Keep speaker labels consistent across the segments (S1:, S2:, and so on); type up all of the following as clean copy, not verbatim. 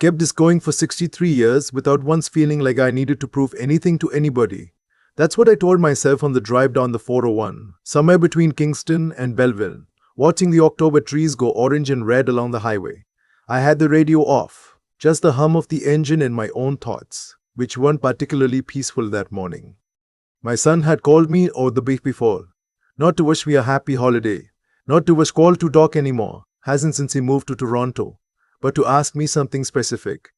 S1: Kept this going for 63 years without once feeling like I needed to prove anything to anybody. That's what I told myself on the drive down the 401, somewhere between Kingston and Belleville, watching the October trees go orange and red along the highway. I had the radio off, just the hum of the engine and my own thoughts, which weren't particularly peaceful that morning. My son had called me over the week before, not to wish me a happy holiday, not to wish call to talk anymore, hasn't since he moved to Toronto, but to ask me something specific.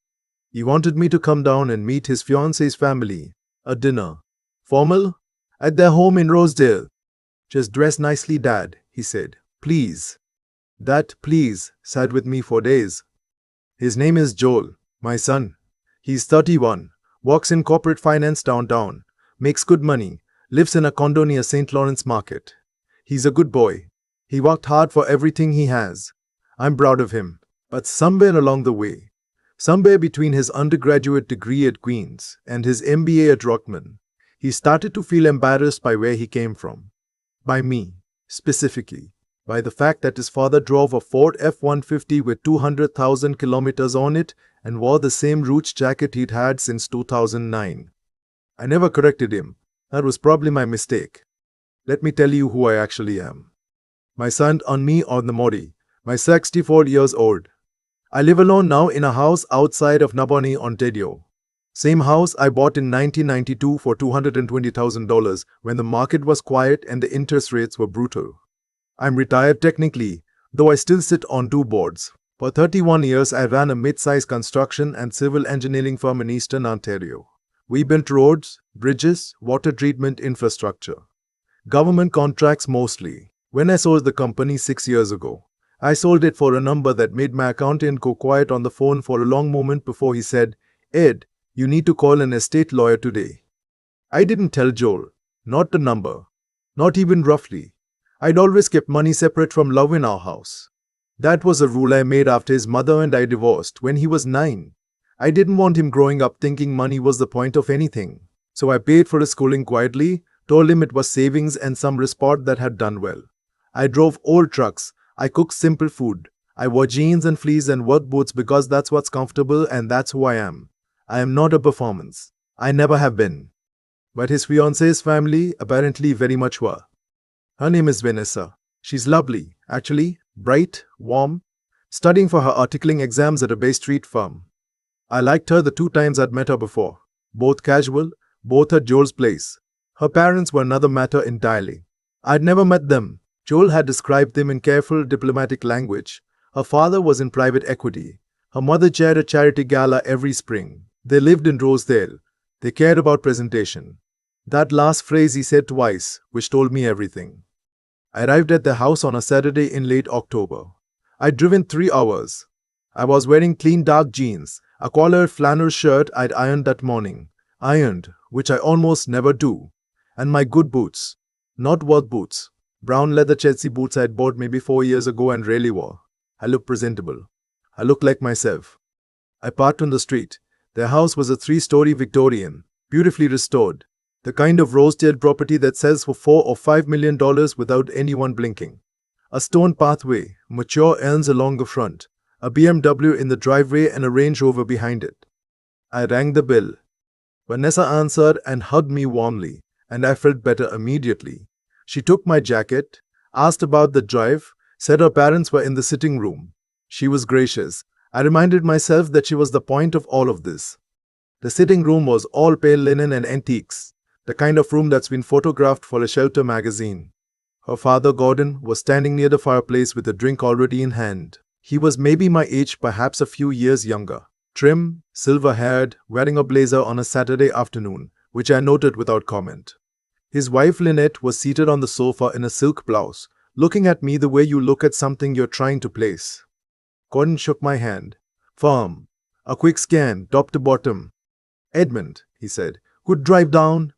S1: He wanted me to come down and meet his fiancée's family, a dinner. Formal? At their home in Rosedale. Just dress nicely, Dad, he said. Please. That please sat with me for days. His name is Joel, my son. He's 31, works in corporate finance downtown, makes good money, lives in a condo near St. Lawrence Market. He's a good boy. He worked hard for everything he has. I'm proud of him. But somewhere along the way, somewhere between his undergraduate degree at Queen's and his MBA at Rockman, he started to feel embarrassed by where he came from. By me, specifically. By the fact that his father drove a Ford F-150 with 200,000 kilometers on it and wore the same Roots jacket he'd had since 2009. I never corrected him. That was probably my mistake. Let me tell you who I actually am. My son on me on the Mori. My 64 years old. I live alone now in a house outside of Nabonnie, Ontario. Same house I bought in 1992 for $220,000 when the market was quiet and the interest rates were brutal. I'm retired technically, though I still sit on two boards. For 31 years I ran a mid-sized construction and civil engineering firm in Eastern Ontario. We built roads, bridges, water treatment infrastructure. Government contracts mostly. When I sold the company 6 years ago, I sold it for a number that made my accountant go quiet on the phone for a long moment before he said, "Ed, you need to call an estate lawyer today." I didn't tell Joel, not the number, not even roughly. I'd always kept money separate from love in our house. That was a rule I made after his mother and I divorced when he was 9. I didn't want him growing up thinking money was the point of anything. So I paid for his schooling quietly, told him it was savings and some resport that had done well. I drove old trucks. I cooked simple food. I wore jeans and fleece and work boots because that's what's comfortable and that's who I am. I am not a performance. I never have been. But his fiancée's family apparently very much were. Her name is Vanessa. She's lovely, actually, bright, warm, studying for her articling exams at a Bay Street firm. I liked her the 2 times I'd met her before. Both casual, both at Joel's place. Her parents were another matter entirely. I'd never met them. Joel had described them in careful diplomatic language. Her father was in private equity. Her mother chaired a charity gala every spring. They lived in Rosedale. They cared about presentation. That last phrase he said twice, which told me everything. I arrived at their house on a Saturday in late October. I'd driven 3 hours. I was wearing clean dark jeans, a collared flannel shirt I'd ironed that morning. Ironed, which I almost never do. And my good boots. Not work boots. Brown leather Chelsea boots I had bought maybe 4 years ago and rarely wore. I looked presentable. I looked like myself. I parked on the street. Their house was a 3-story Victorian, beautifully restored. The kind of Rosedale property that sells for $4 or $5 million without anyone blinking. A stone pathway, mature elms along the front, a BMW in the driveway and a Range Rover behind it. I rang the bell. Vanessa answered and hugged me warmly, and I felt better immediately. She took my jacket, asked about the drive, said her parents were in the sitting room. She was gracious. I reminded myself that she was the point of all of this. The sitting room was all pale linen and antiques, the kind of room that's been photographed for a Shelter magazine. Her father, Gordon, was standing near the fireplace with a drink already in hand. He was maybe my age, perhaps a few years younger. Trim, silver-haired, wearing a blazer on a Saturday afternoon, which I noted without comment. His wife Lynette was seated on the sofa in a silk blouse, looking at me the way you look at something you're trying to place. Gordon shook my hand. Firm. A quick scan, top to bottom. Edmund, he said, could drive down.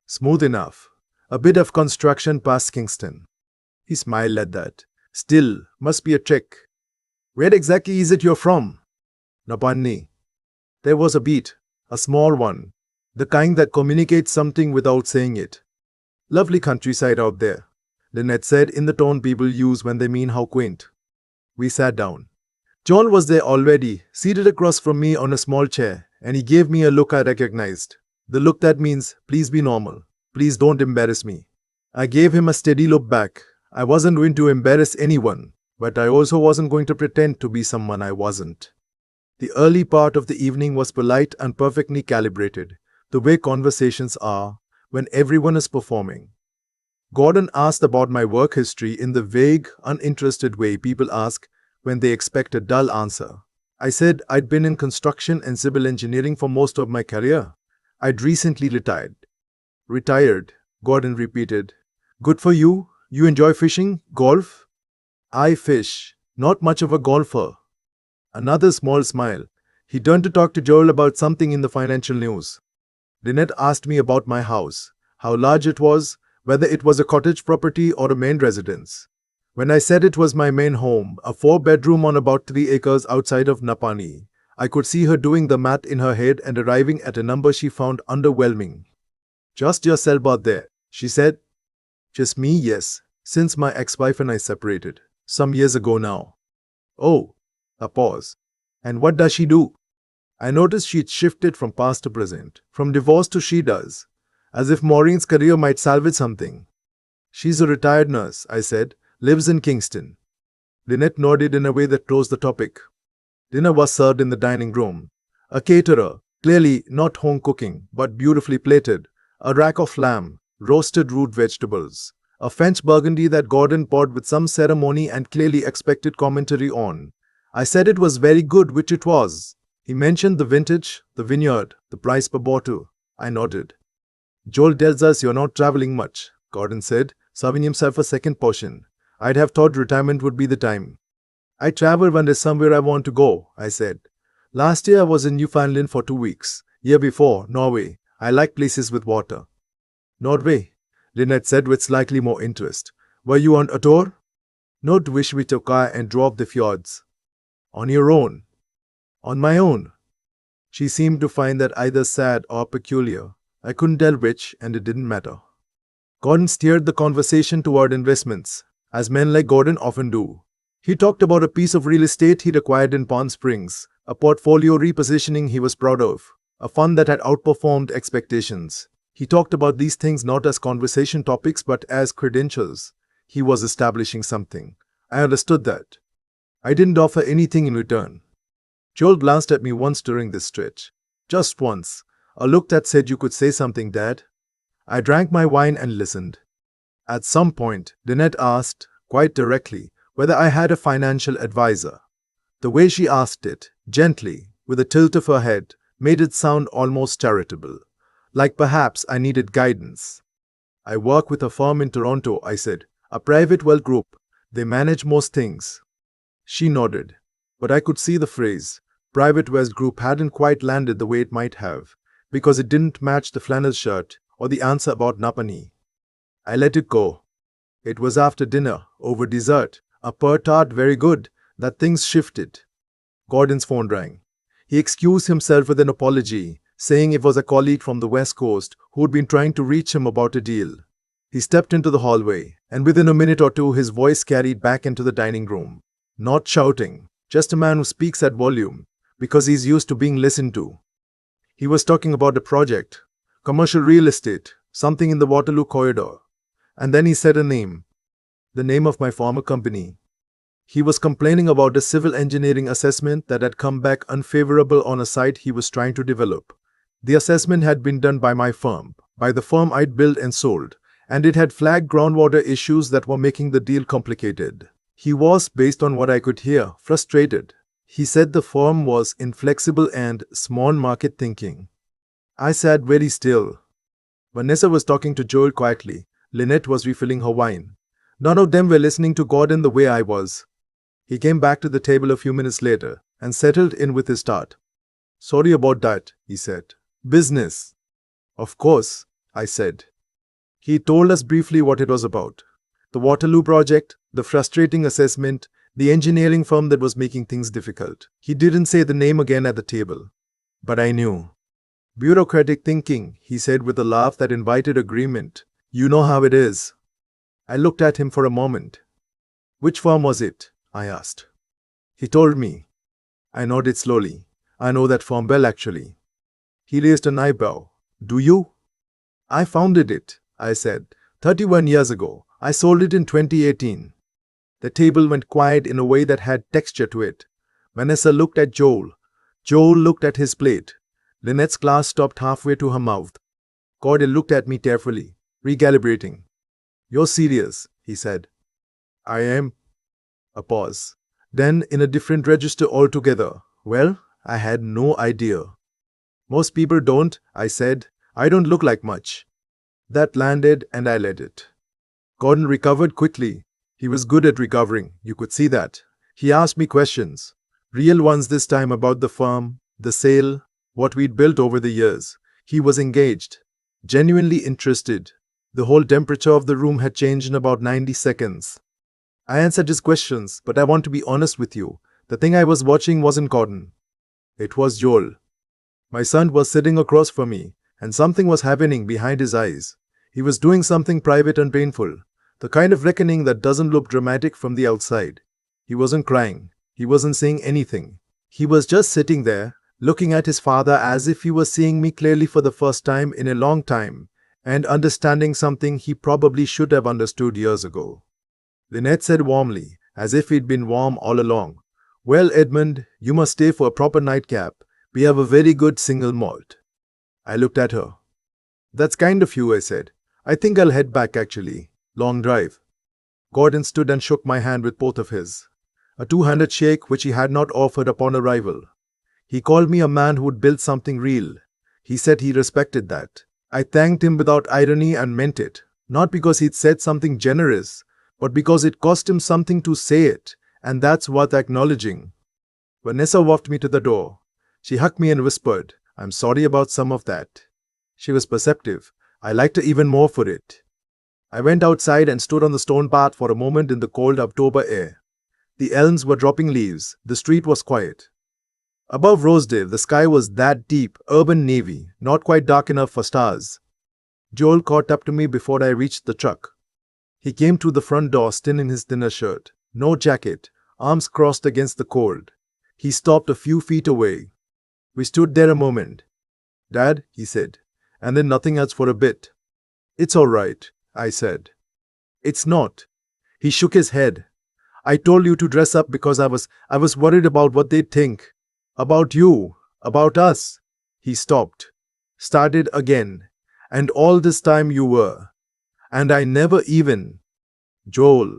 S1: Smooth enough. A bit of construction past Kingston. He smiled at that. Still, must be a trick. Where exactly is it you're from? Nabonnie. There was a beat, a small one, the kind that communicates something without saying it. Lovely countryside out there, Lynette said in the tone people use when they mean how quaint. We sat down. Joel was there already, seated across from me on a small chair, and he gave me a look I recognized. The look that means, please be normal. Please don't embarrass me. I gave him a steady look back. I wasn't going to embarrass anyone, but I also wasn't going to pretend to be someone I wasn't. The early part of the evening was polite and perfectly calibrated, the way conversations are when everyone is performing. Gordon asked about my work history in the vague, uninterested way people ask when they expect a dull answer. I said I'd been in construction and civil engineering for most of my career. I'd recently retired. Retired, Gordon repeated. Good for you. You enjoy fishing? Golf? I fish. Not much of a golfer. Another small smile. He turned to talk to Joel about something in the financial news. Lynette asked me about my house, how large it was, whether it was a cottage property or a main residence. When I said it was my main home, a 4-bedroom on about 3 acres outside of Napani, I could see her doing the math in her head and arriving at a number she found underwhelming. Just yourself out there, she said. Just me, yes, since my ex-wife and I separated, some years ago now. Oh, a pause. And what does she do? I noticed she'd shifted from past to present, from divorce to she does, as if Maureen's career might salvage something. She's a retired nurse, I said, lives in Kingston. Lynette nodded in a way that closed the topic. Dinner was served in the dining room. A caterer, clearly not home cooking, but beautifully plated, a rack of lamb, roasted root vegetables, a French burgundy that Gordon poured with some ceremony and clearly expected commentary on. I said it was very good, which it was. He mentioned the vintage, the vineyard, the price per bottle. I nodded. Joel tells us you're not traveling much, Gordon said, serving himself a second portion. I'd have thought retirement would be the time. I travel when there's somewhere I want to go, I said. Last year I was in Newfoundland for 2 weeks. Year before, Norway. I like places with water. Norway, Lynette said with slightly more interest. Were you on a tour? No, to which we took car and drove the fjords. On your own? On my own. She seemed to find that either sad or peculiar. I couldn't tell which, and it didn't matter. Gordon steered the conversation toward investments, as men like Gordon often do. He talked about a piece of real estate he'd acquired in Palm Springs, a portfolio repositioning he was proud of, a fund that had outperformed expectations. He talked about these things not as conversation topics but as credentials. He was establishing something. I understood that. I didn't offer anything in return. Joel glanced at me once during this stretch. Just once. A look that said, you could say something, Dad. I drank my wine and listened. At some point, Lynette asked, quite directly, whether I had a financial advisor. The way she asked it, gently, with a tilt of her head, made it sound almost charitable. Like perhaps I needed guidance. I work with a firm in Toronto, I said. A private wealth group. They manage most things. She nodded. But I could see the phrase, private wealth group, hadn't quite landed the way it might have, because it didn't match the flannel shirt or the answer about Napani. I let it go. It was after dinner, over dessert, a per tart very good, that things shifted. Gordon's phone rang. He excused himself with an apology, saying it was a colleague from the West Coast who'd been trying to reach him about a deal. He stepped into the hallway, and within a minute or two his voice carried back into the dining room. Not shouting, just a man who speaks at volume, because he's used to being listened to. He was talking about a project, commercial real estate, something in the Waterloo corridor. And then he said a name. The name of my former company. He was complaining about a civil engineering assessment that had come back unfavorable on a site he was trying to develop. The assessment had been done by my firm, by the firm I'd built and sold, and it had flagged groundwater issues that were making the deal complicated. He was, based on what I could hear, frustrated. He said the firm was inflexible and small market thinking. I sat very still. Vanessa was talking to Joel quietly. Lynette was refilling her wine. None of them were listening to Gordon the way I was. He came back to the table a few minutes later and settled in with his start. Sorry about that, he said. Business. Of course, I said. He told us briefly what it was about. The Waterloo project, the frustrating assessment, the engineering firm that was making things difficult. He didn't say the name again at the table. But I knew. Bureaucratic thinking, he said with a laugh that invited agreement. You know how it is. I looked at him for a moment. Which firm was it? I asked. He told me. I nodded slowly. I know that firm well actually. He raised an eyebrow. Do you? I founded it, I said. 31 years ago. I sold it in 2018. The table went quiet in a way that had texture to it. Vanessa looked at Joel. Joel looked at his plate. Lynette's glass stopped halfway to her mouth. Gordon looked at me carefully, recalibrating. You're serious, he said. I am. A pause. Then, in a different register altogether. Well, I had no idea. Most people don't, I said. I don't look like much. That landed and I let it. Gordon recovered quickly. He was good at recovering, you could see that. He asked me questions. Real ones this time about the firm, the sale, what we'd built over the years. He was engaged. Genuinely interested. The whole temperature of the room had changed in about 90 seconds. I answered his questions, but I want to be honest with you. The thing I was watching wasn't Gordon. It was Joel. My son was sitting across from me, and something was happening behind his eyes. He was doing something private and painful, the kind of reckoning that doesn't look dramatic from the outside. He wasn't crying. He wasn't saying anything. He was just sitting there, looking at his father as if he was seeing me clearly for the first time in a long time, and understanding something he probably should have understood years ago. Lynette said warmly, as if he'd been warm all along, Well, Edmund, you must stay for a proper nightcap. We have a very good single malt. I looked at her. That's kind of you, I said. I think I'll head back actually. Long drive. Gordon stood and shook my hand with both of his. A two-handed shake which he had not offered upon arrival. He called me a man who would build something real. He said he respected that. I thanked him without irony and meant it. Not because he'd said something generous, but because it cost him something to say it, and that's worth acknowledging. Vanessa walked me to the door. She hugged me and whispered, I'm sorry about some of that. She was perceptive. I liked her even more for it. I went outside and stood on the stone path for a moment in the cold October air. The elms were dropping leaves. The street was quiet. Above Rosedale, the sky was that deep, urban navy, not quite dark enough for stars. Joel caught up to me before I reached the truck. He came through the front door still in his dinner shirt, no jacket, arms crossed against the cold. He stopped a few feet away. We stood there a moment. Dad, he said, and then nothing else for a bit. It's all right, I said. It's not. He shook his head. I told you to dress up because I was worried about what they'd think. About you. About us. He stopped. Started again. And all this time you were. And I never even. Joel.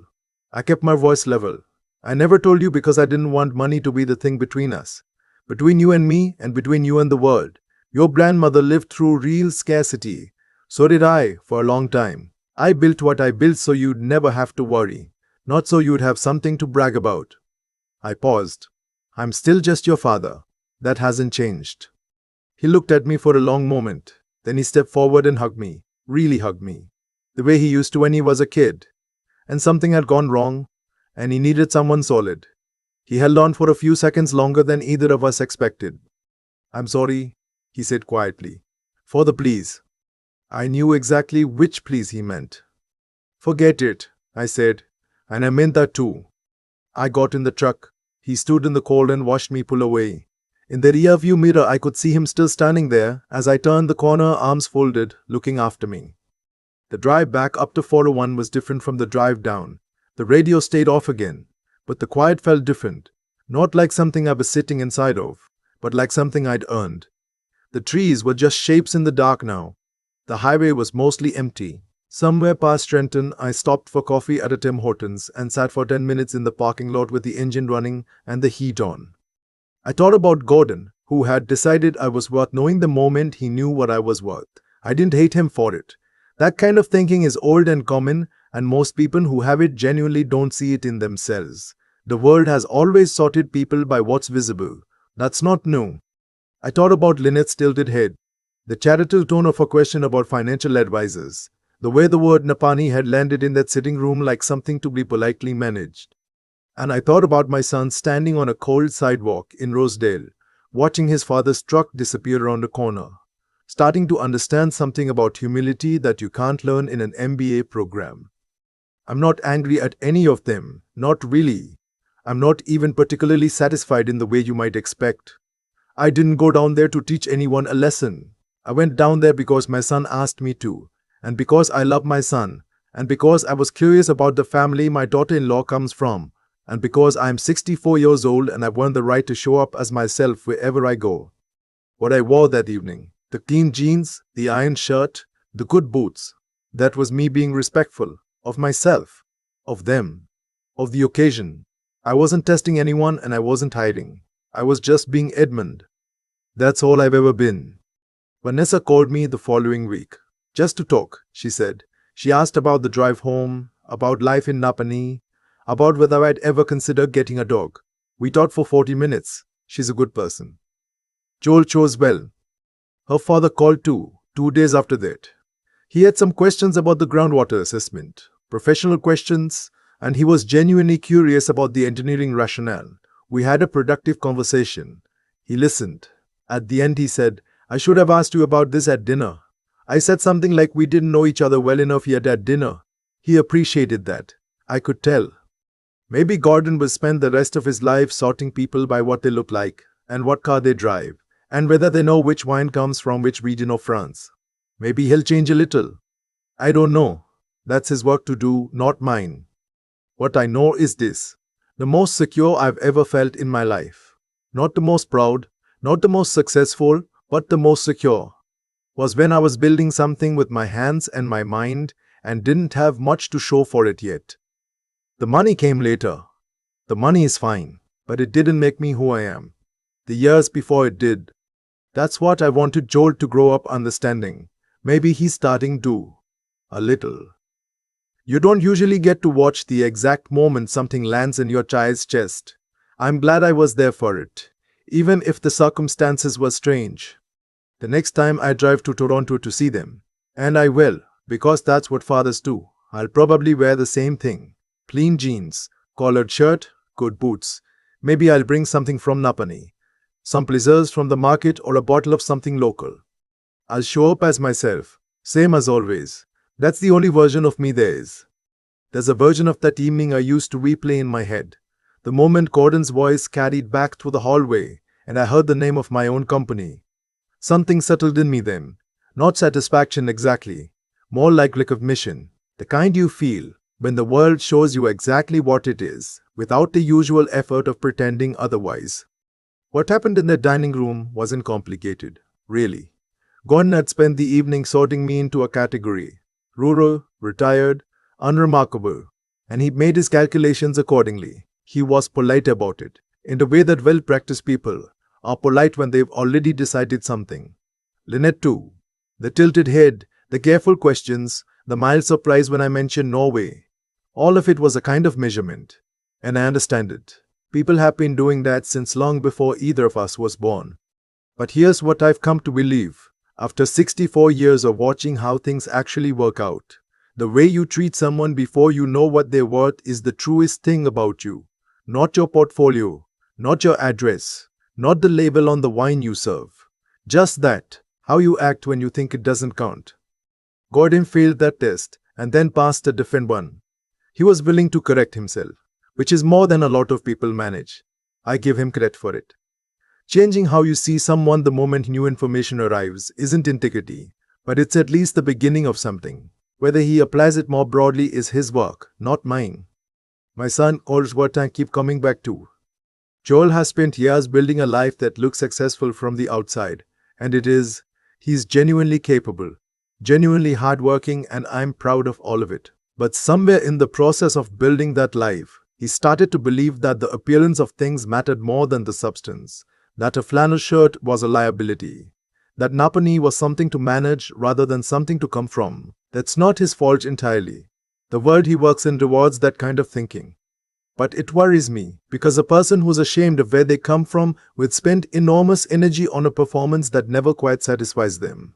S1: I kept my voice level. I never told you because I didn't want money to be the thing between us. Between you and me and between you and the world. Your grandmother lived through real scarcity. So did I for a long time. I built what I built so you'd never have to worry. Not so you'd have something to brag about. I paused. I'm still just your father. That hasn't changed. He looked at me for a long moment. Then he stepped forward and hugged me. Really hugged me. The way he used to when he was a kid. And something had gone wrong, and he needed someone solid. He held on for a few seconds longer than either of us expected. I'm sorry, he said quietly. For the please. I knew exactly which please he meant. Forget it, I said, and I meant that too. I got in the truck. He stood in the cold and watched me pull away. In the rearview mirror, I could see him still standing there as I turned the corner, arms folded, looking after me. The drive back up to 401 was different from the drive down. The radio stayed off again, but the quiet felt different. Not like something I was sitting inside of, but like something I'd earned. The trees were just shapes in the dark now. The highway was mostly empty. Somewhere past Trenton, I stopped for coffee at a Tim Hortons and sat for 10 minutes in the parking lot with the engine running and the heat on. I thought about Gordon, who had decided I was worth knowing the moment he knew what I was worth. I didn't hate him for it. That kind of thinking is old and common, and most people who have it genuinely don't see it in themselves. The world has always sorted people by what's visible. That's not new. I thought about Lynette's tilted head, the charitable tone of her question about financial advisors, the way the word Napani had landed in that sitting room like something to be politely managed. And I thought about my son standing on a cold sidewalk in Rosedale, watching his father's truck disappear around a corner, starting to understand something about humility that you can't learn in an MBA program. I'm not angry at any of them, not really. I'm not even particularly satisfied in the way you might expect. I didn't go down there to teach anyone a lesson. I went down there because my son asked me to, and because I love my son, and because I was curious about the family my daughter-in-law comes from, and because I'm 64 years old and I've earned the right to show up as myself wherever I go. What I wore that evening, the clean jeans, the ironed shirt, the good boots, that was me being respectful of myself, of them, of the occasion. I wasn't testing anyone and I wasn't hiding. I was just being Edmund. That's all I've ever been. Vanessa called me the following week. Just to talk, she said. She asked about the drive home, about life in Napani, about whether I'd ever consider getting a dog. We talked for 40 minutes. She's a good person. Joel chose well. Her father called too, 2 days after that. He had some questions about the groundwater assessment, professional questions, and he was genuinely curious about the engineering rationale. We had a productive conversation. He listened. At the end he said, I should have asked you about this at dinner. I said something like we didn't know each other well enough yet at dinner. He appreciated that. I could tell. Maybe Gordon will spend the rest of his life sorting people by what they look like, and what car they drive, and whether they know which wine comes from which region of France. Maybe he'll change a little. I don't know. That's his work to do, not mine. What I know is this. The most secure I've ever felt in my life. Not the most proud, not the most successful, but the most secure. Was when I was building something with my hands and my mind and didn't have much to show for it yet. The money came later. The money is fine, but it didn't make me who I am. The years before it did. That's what I wanted Joel to grow up understanding. Maybe he's starting to. A little. You don't usually get to watch the exact moment something lands in your child's chest. I'm glad I was there for it, even if the circumstances were strange. The next time I drive to Toronto to see them, and I will, because that's what fathers do, I'll probably wear the same thing. Clean jeans, collared shirt, good boots. Maybe I'll bring something from Napani, some pleasures from the market or a bottle of something local. I'll show up as myself, same as always. That's the only version of me there is. There's a version of that evening I used to replay in my head. The moment Gordon's voice carried back through the hallway and I heard the name of my own company. Something settled in me then. Not satisfaction exactly, more like recognition. The kind you feel when the world shows you exactly what it is, without the usual effort of pretending otherwise. What happened in the dining room wasn't complicated, really. Gordon had spent the evening sorting me into a category. Rural, retired, unremarkable, and he made his calculations accordingly. He was polite about it, in the way that well-practiced people are polite when they've already decided something. Lynette too. The tilted head, the careful questions, the mild surprise when I mentioned Norway. All of it was a kind of measurement, and I understand it. People have been doing that since long before either of us was born. But here's what I've come to believe. After 64 years of watching how things actually work out, the way you treat someone before you know what they're worth is the truest thing about you. Not your portfolio, not your address, not the label on the wine you serve. Just that, how you act when you think it doesn't count. Gordon failed that test and then passed a different one. He was willing to correct himself, which is more than a lot of people manage. I give him credit for it. Changing how you see someone the moment new information arrives isn't integrity, but it's at least the beginning of something. Whether he applies it more broadly is his work, not mine. My son calls what I keep coming back to. Joel has spent years building a life that looks successful from the outside, and it is. He's genuinely capable, genuinely hardworking, and I'm proud of all of it. But somewhere in the process of building that life, he started to believe that the appearance of things mattered more than the substance. That a flannel shirt was a liability. That Napani was something to manage rather than something to come from. That's not his fault entirely. The world he works in rewards that kind of thinking. But it worries me, because a person who's ashamed of where they come from will spend enormous energy on a performance that never quite satisfies them.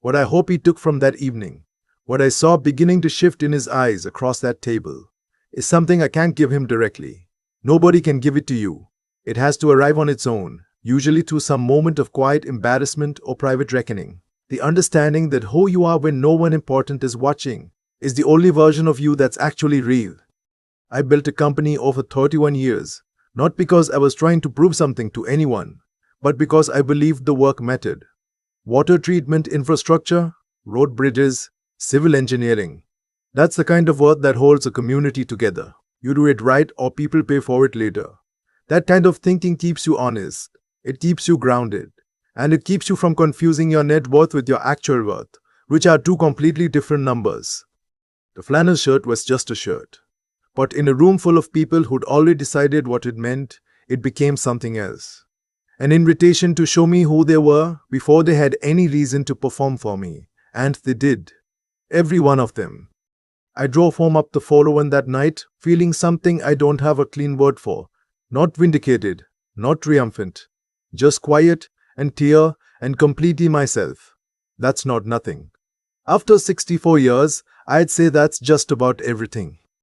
S1: What I hope he took from that evening, what I saw beginning to shift in his eyes across that table, is something I can't give him directly. Nobody can give it to you. It has to arrive on its own. Usually through some moment of quiet embarrassment or private reckoning. The understanding that who you are when no one important is watching is the only version of you that's actually real. I built a company over 31 years, Not because I was trying to prove something to anyone, but because I believed the work mattered. Water treatment infrastructure, road bridges, civil engineering. That's the kind of work that holds a community together. You do it right or people pay for it later. That kind of thinking keeps you honest. It keeps you grounded. And it keeps you from confusing your net worth with your actual worth, which are two completely different numbers. The flannel shirt was just a shirt. But in a room full of people who'd already decided what it meant, it became something else. An invitation to show me who they were before they had any reason to perform for me. And they did. Every one of them. I drove home up the 401 that night, feeling something I don't have a clean word for. Not vindicated, not triumphant. Just quiet and clear and completely myself. That's not nothing. After 64 years, I'd say that's just about everything.